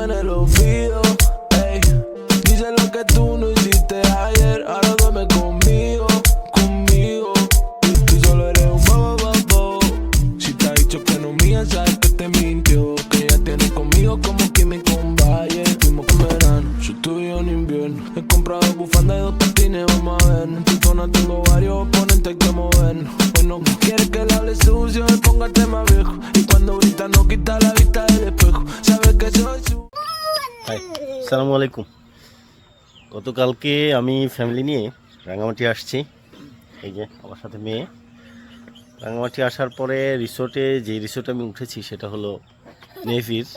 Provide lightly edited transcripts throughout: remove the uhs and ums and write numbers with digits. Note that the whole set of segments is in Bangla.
En el olvido, ey. Dice lo que tú no hiciste ayer, ahora duerme conmigo, conmigo. Y solo eres un bobo. Si te ha dicho que no mía, sabes que te mintió. Que ya tienes conmigo como químico un valle. Fuimos con verano, yo estuve en invierno. He comprado bufanda de 2 patines, vamos a ver. En tu zona tengo varios oponentes que movernos. Hoy no quieres que le hable sucio, póngate más viejo. Y cuando grita no quita la vista del espejo. Sabes que soy su... আসসালামু আলাইকুম। গতকালকে আমি ফ্যামিলি নিয়ে রাঙামাটি আসছি। এই যে আমার সাথে মেয়ে। রাঙামাটি আসার পরে রিসোর্টে আমি উঠেছি সেটা হলো নেভির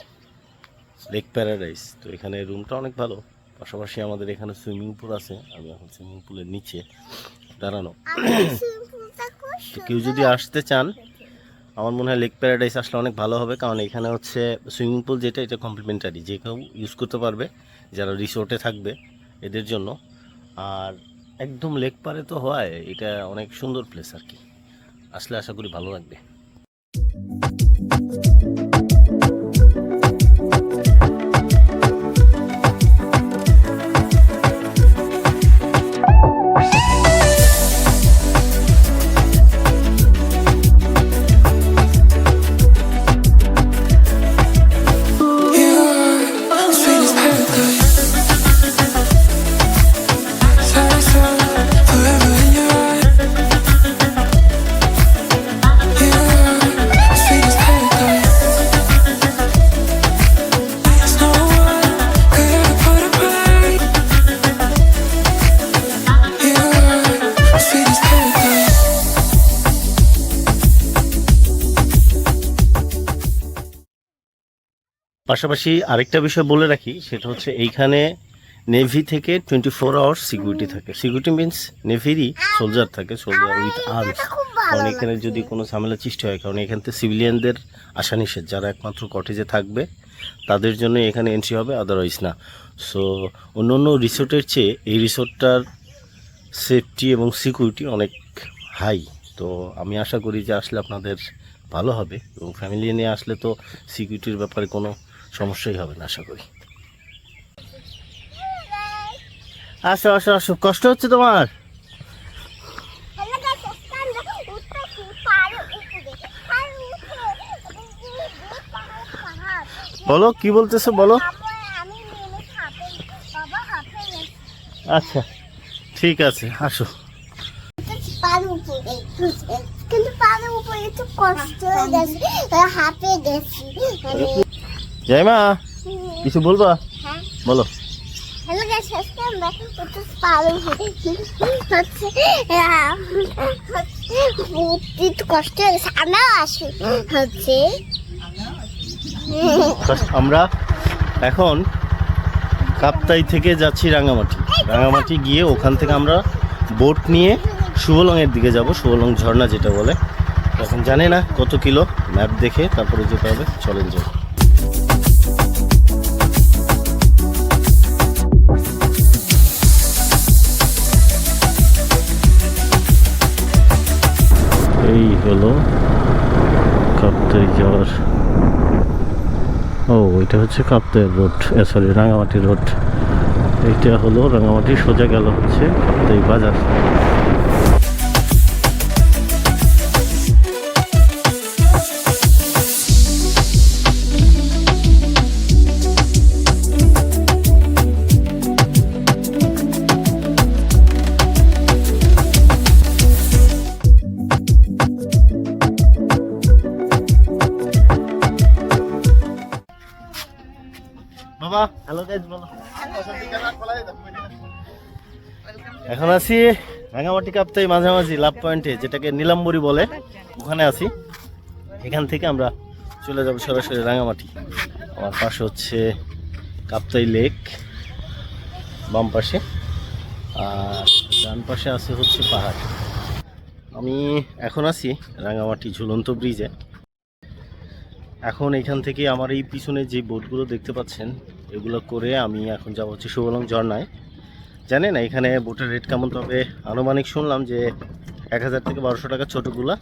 লেক প্যারাডাইস। তো এখানে রুমটা অনেক ভালো, পাশাপাশি আমাদের এখানে সুইমিং পুল আছে। আমি এখন সুইমিং পুলের নিচে দাঁড়ানো। তো কেউ যদি আসতে চান আমার মনে হয় লেক প্যারাডাইস আসলে অনেক ভালো হবে, কারণ এখানে হচ্ছে সুইমিং পুল যেটা এটা কমপ্লিমেন্টারি, যে কেউ ইউজ করতে পারবে যারা রিসোর্টে থাকবে এদের জন্য। আর একদম লেক পারে তো হয়, এটা অনেক সুন্দর প্লেস আর কি। আসলে আশা করি ভালো লাগবে। পাশাপাশি আরেকটা বিষয় বলে রাখি, সেটা হচ্ছে এইখানে নেভি থেকে 24 আওয়ার্স সিকিউরিটি থাকে। সিকিউরিটি মিনস নেভিরই সোলজার থাকে, সোলজার উইথ আর্মস। কারণ এখানে যদি কোনো ঝামেলা সৃষ্টি হয়, কারণ এখান থেকে সিভিলিয়ানদের আসা নিষেধ, যারা একমাত্র কটেজে থাকবে তাদের জন্য এখানে এন্ট্রি হবে, আদারওয়াইজ না। সো অন্য অন্য রিসোর্টের চেয়ে এই রিসোর্টটার সেফটি এবং সিকিউরিটি অনেক হাই। তো আমি আশা করি যে আসলে আপনাদের ভালো হবে, এবং ফ্যামিলি নিয়ে আসলে তো সিকিউরিটির ব্যাপারে কোনো সমস্যাই হবে না আশা করি। আসো আসো আসো, কষ্ট হচ্ছে তোমার? বলো কি বলতেছো, বলো। আচ্ছা ঠিক আছে, আসো। কিন্তু পানির উপরে একটু কষ্ট হয়ে গেছে, হাঁপে গেছি। জয়মা কিছু বলবা? বলো। হ্যালো গাইস, আজকে আমরা একটু পানির উপরে হচ্ছে একটু কষ্ট হয়ে গেছে। আমরা আসি হচ্ছে আমরা এখন কাপ্তাই থেকে যাচ্ছি রাঙামাটি। রাঙামাটি গিয়ে ওখান থেকে আমরা বোট নিয়ে শুভলংয়ের দিকে যাব, শুভলং ঝর্ণা যেটা বলে। এখন জানি না কত কিলো, ম্যাপ দেখে তারপরে যেতে হবে। চলেন যাই। এই হলো কাপ্তাই যাওয়ার, ও এটা হচ্ছে Kaptai road, sorry Rangamati road. এইটা হলো রাঙামাটি, সোজা গেল হচ্ছে কাপ্তাই বাজার। বাবা হ্যালো গাইস, বলো। এখন আছি রাঙামাটি কাপ্তাই মাঝামাঝি লাভ পয়েন্টে, যেটাকে নীলাম্বরী বলে, ওখানে আছি। এখান থেকে আমরা চলে যাব সরাসরি রাঙামাটি। আমার পাশে হচ্ছে কাপ্তাই লেক, বাম পাশে, আর ডান পাশে আছে হচ্ছে পাহাড়। আমি এখন আছি রাঙামাটি ঝুলন্ত ব্রিজে। এখন এখান থেকে আমার এই পিছনে যে বোটগুলো দেখতে পাচ্ছেন, এগুলো করে আমি এখন যাব হচ্ছে শুভলং ঝর্ণায়। জানি না এখানে বোটের রেট কেমন, তবে আনুমানিক শুনলাম যে 1000 থেকে 1200 টাকা ছোটোগুলা,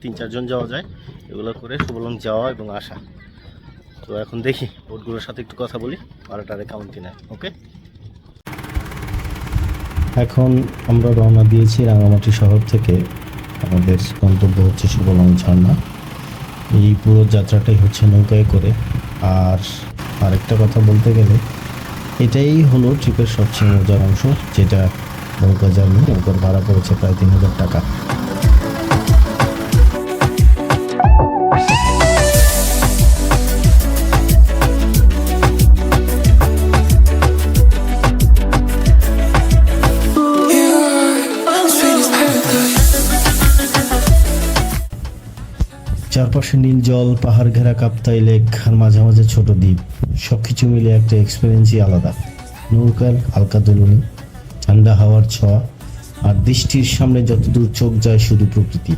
3-4 জন যাওয়া যায়। এগুলো করে শুভলং যাওয়া এবং আসা। তো এখন দেখি বোটগুলোর সাথে একটু কথা বলি, ভাড়াটারে কেমন কিনা। ওকে, এখন আমরা রওনা দিয়েছি রাঙামাটি শহর থেকে। আমাদের গন্তব্য হচ্ছে সুবলং ঝর্ণা। এই পুরো যাত্রাটাই হচ্ছে নৌকায় করে। আর আরেকটা কথা বলতে গেলে এটাই হলো ট্রিপের সবচেয়ে মজার অংশ, যেটা নৌকা জার্নি। নৌকার ভাড়া পড়েছে প্রায় 3000 টাকা। চারপাশে নীল জল, পাহাড় ঘেরা কাপ্তাই লেক, আর মাঝে মাঝে ছোট দ্বীপ। সবকিছু মিলে একটা এক্সপিরিয়েন্সই আলাদা। নৌকার হালকা দুলুনি, ঠান্ডা হাওয়ার ছোঁয়া, আর দৃষ্টির সামনে যতদূর চোখ যায় শুধু প্রকৃতি।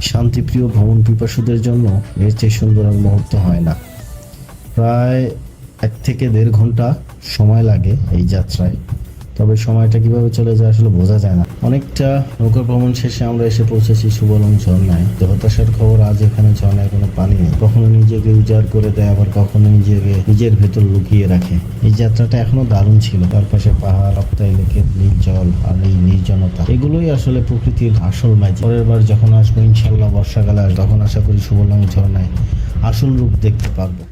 শান্তিপ্রিয় ভ্রমণ পিপাসুদের জন্য এর চেয়ে সুন্দর আর মুহূর্ত হয় না। প্রায় 1 থেকে 1.5 ঘন্টা সময় লাগে এই যাত্রায়। তবে সময়টা কিভাবে চলে যায় আসলে বোঝা যায় না। অনেকটা নৌকা ভ্রমণ শেষে আমরা এসে পৌঁছেছি সুবলং ঝর্ণায়। তো হতাশার খবর, আজ এখানে ঝর্ণায় কোনো পানি নেই। কখনো নিজেকে উজাড় করে দেয়, আবার কখনো নিজের ভেতর লুকিয়ে রাখে। এই যাত্রাটা এখনো দারুণ ছিল। তার পাশে পাহাড়, কাপ্তাই লেকের নীল জল আর এই নির্জনতা, এগুলোই আসলে প্রকৃতির আসল ম্যাজিক। পরের বার যখন আসবো ইনশাল্লাহ বর্ষাকালে আসবো, তখন আশা করি সুবলং ঝর্ণায় আসল রূপ দেখতে পারবো।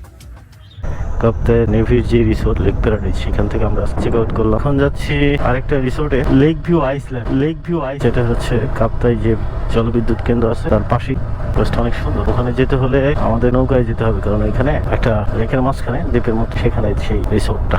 কাপ্তাই নেভির যে রিসোর্ট লেক প্যারাডাইস, সেখান থেকে আমরা চেক আউট করলাম। এখন যাচ্ছি আরেকটা রিসোর্টে, lake view island. Lake view ice, যেটা হচ্ছে কাপ্তাই যে জলবিদ্যুৎ কেন্দ্র আছে তার পাশেই। প্লেসটা অনেক সুন্দর। ওখানে যেতে হলে আমাদের নৌকায় যেতে হবে, কারণ এখানে একটা লেকের মাঝখানে দ্বীপের মধ্যে, সেখানে সেই রিসোর্টটা।